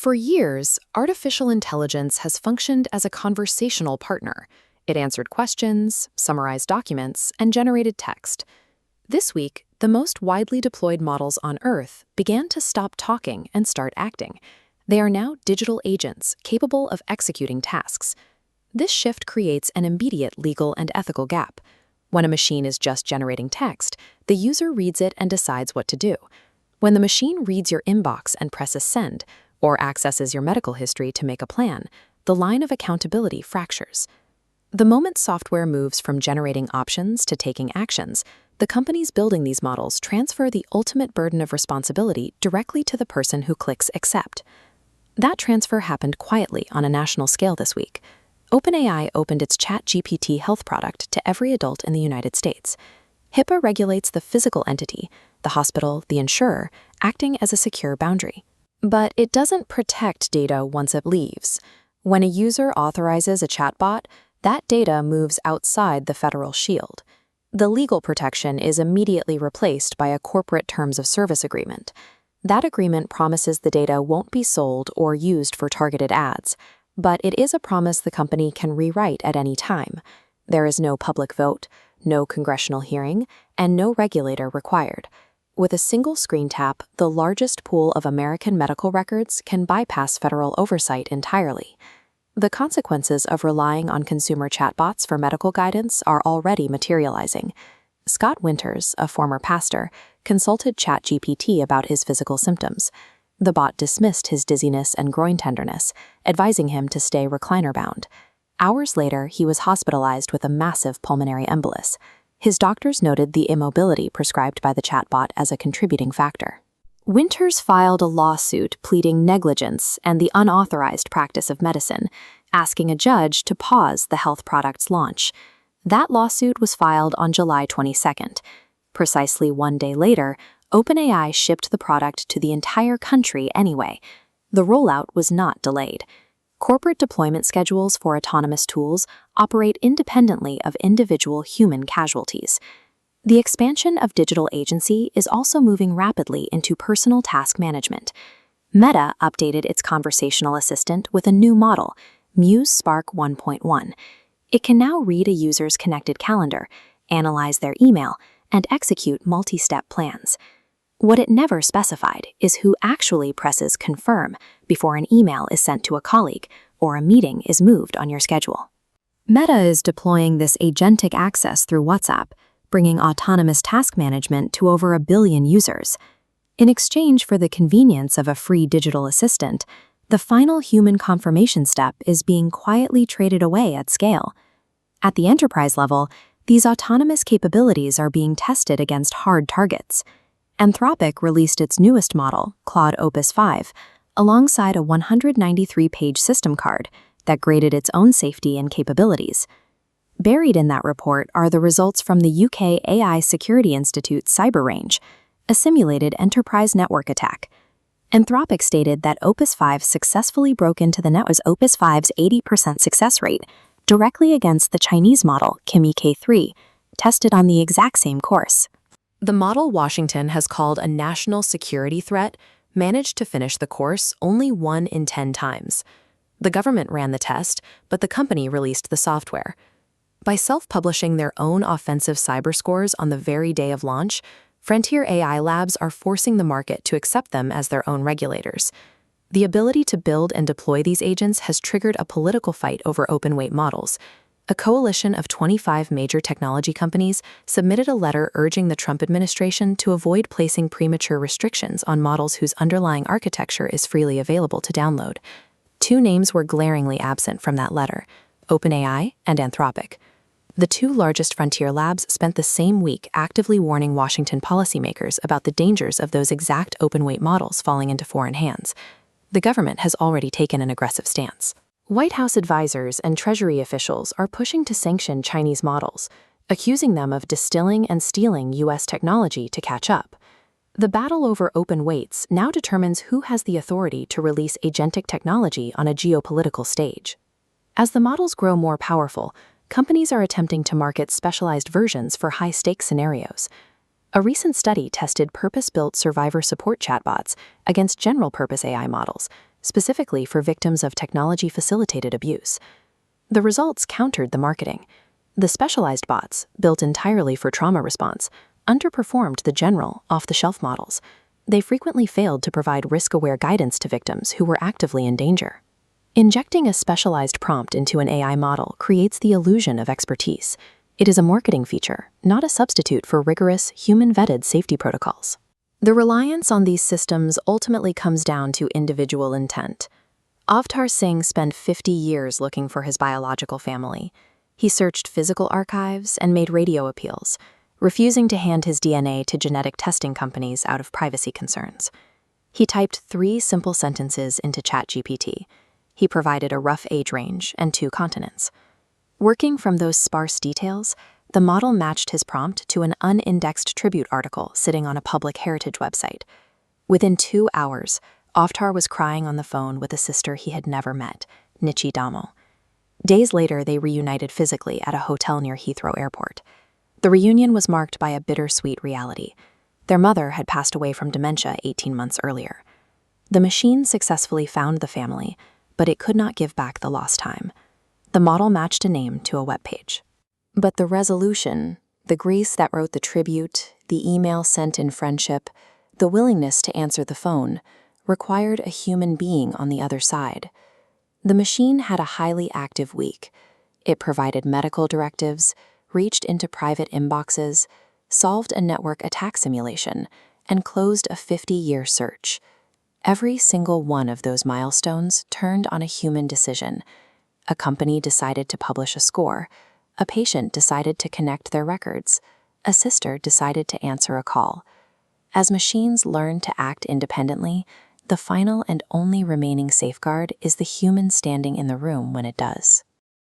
For years, artificial intelligence has functioned as a conversational partner. It answered questions, summarized documents, and generated text. This week, the most widely deployed models on Earth began to stop talking and start acting. They are now digital agents capable of executing tasks. This shift creates an immediate legal and ethical gap. When a machine is just generating text, the user reads it and decides what to do. When the machine reads your inbox and presses send, or accesses your medical history to make a plan, the line of accountability fractures. The moment software moves from generating options to taking actions, the companies building these models transfer the ultimate burden of responsibility directly to the person who clicks accept. That transfer happened quietly on a national scale this week. OpenAI opened its ChatGPT health product to every adult in the United States. HIPAA regulates the physical entity, the hospital, the insurer, acting as a secure boundary. But it doesn't protect data once it leaves. When a user authorizes a chatbot, that data moves outside the federal shield. The legal protection is immediately replaced by a corporate terms of service agreement. That agreement promises the data won't be sold or used for targeted ads, but it is a promise the company can rewrite at any time. There is no public vote, no congressional hearing, and no regulator required. With a single screen tap, the largest pool of American medical records can bypass federal oversight entirely. The consequences of relying on consumer chatbots for medical guidance are already materializing. Scott Winters, a former pastor, consulted ChatGPT about his physical symptoms. The bot dismissed his dizziness and groin tenderness, advising him to stay recliner-bound. Hours later, he was hospitalized with a massive pulmonary embolus. His doctors noted the immobility prescribed by the chatbot as a contributing factor. Winters filed a lawsuit pleading negligence and the unauthorized practice of medicine, asking a judge to pause the health product's launch. That lawsuit was filed on July 22nd. Precisely one day later, OpenAI shipped the product to the entire country anyway. The rollout was not delayed. Corporate deployment schedules for autonomous tools operate independently of individual human casualties. The expansion of digital agency is also moving rapidly into personal task management. Meta updated its conversational assistant with a new model, Muse Spark 1.1. It can now read a user's connected calendar, analyze their email, and execute multi-step plans. What it never specified is who actually presses confirm before an email is sent to a colleague or a meeting is moved on your schedule. Meta is deploying this agentic access through WhatsApp, bringing autonomous task management to over 1 billion users. In exchange for the convenience of a free digital assistant, the final human confirmation step is being quietly traded away at scale. At the enterprise level, these autonomous capabilities are being tested against hard targets. Anthropic released its newest model, Claude Opus 5, alongside a 193-page system card that graded its own safety and capabilities. Buried in that report are the results from the UK AI Security Institute's cyber range, a simulated enterprise network attack. Anthropic stated that Opus 5 successfully broke into the network. Opus 5's 80% success rate, directly against the Chinese model, Kimi K3, tested on the exact same course. The model Washington has called a national security threat managed to finish the course only 1 in 10 times. The government ran the test, but the company released the software. By self-publishing their own offensive cyber scores on the very day of launch, frontier AI labs are forcing the market to accept them as their own regulators. The ability to build and deploy these agents has triggered a political fight over open-weight models. A coalition of 25 major technology companies submitted a letter urging the Trump administration to avoid placing premature restrictions on models whose underlying architecture is freely available to download. 2 names were glaringly absent from that letter: OpenAI and Anthropic. The 2 largest frontier labs spent the same week actively warning Washington policymakers about the dangers of those exact open-weight models falling into foreign hands. The government has already taken an aggressive stance. White House advisors and Treasury officials are pushing to sanction Chinese models, accusing them of distilling and stealing U.S. technology to catch up. The battle over open weights now determines who has the authority to release agentic technology on a geopolitical stage. As the models grow more powerful, companies are attempting to market specialized versions for high-stakes scenarios. A recent study tested purpose-built survivor support chatbots against general-purpose AI models, specifically for victims of technology-facilitated abuse. The results countered the marketing. The specialized bots, built entirely for trauma response, underperformed the general, off-the-shelf models. They frequently failed to provide risk-aware guidance to victims who were actively in danger. Injecting a specialized prompt into an AI model creates the illusion of expertise. It is a marketing feature, not a substitute for rigorous, human-vetted safety protocols. The reliance on these systems ultimately comes down to individual intent. Avtar Singh spent 50 years looking for his biological family. He searched physical archives and made radio appeals, refusing to hand his DNA to genetic testing companies out of privacy concerns. He typed 3 simple sentences into ChatGPT. He provided a rough age range and 2 continents. Working from those sparse details, the model matched his prompt to an unindexed tribute article sitting on a public heritage website. Within 2 hours, Avtar was crying on the phone with a sister he had never met, Nichi Damo. Days later, they reunited physically at a hotel near Heathrow Airport. The reunion was marked by a bittersweet reality. Their mother had passed away from dementia 18 months earlier. The machine successfully found the family, but it could not give back the lost time. The model matched a name to a web page. But the resolution, the grace that wrote the tribute, the email sent in friendship, the willingness to answer the phone, required a human being on the other side. The machine had a highly active week. It provided medical directives, reached into private inboxes, solved a network attack simulation, and closed a 50-year search. Every single one of those milestones turned on a human decision. A company decided to publish a score. A patient decided to connect their records. A sister decided to answer a call. As machines learn to act independently, the final and only remaining safeguard is the human standing in the room when it does.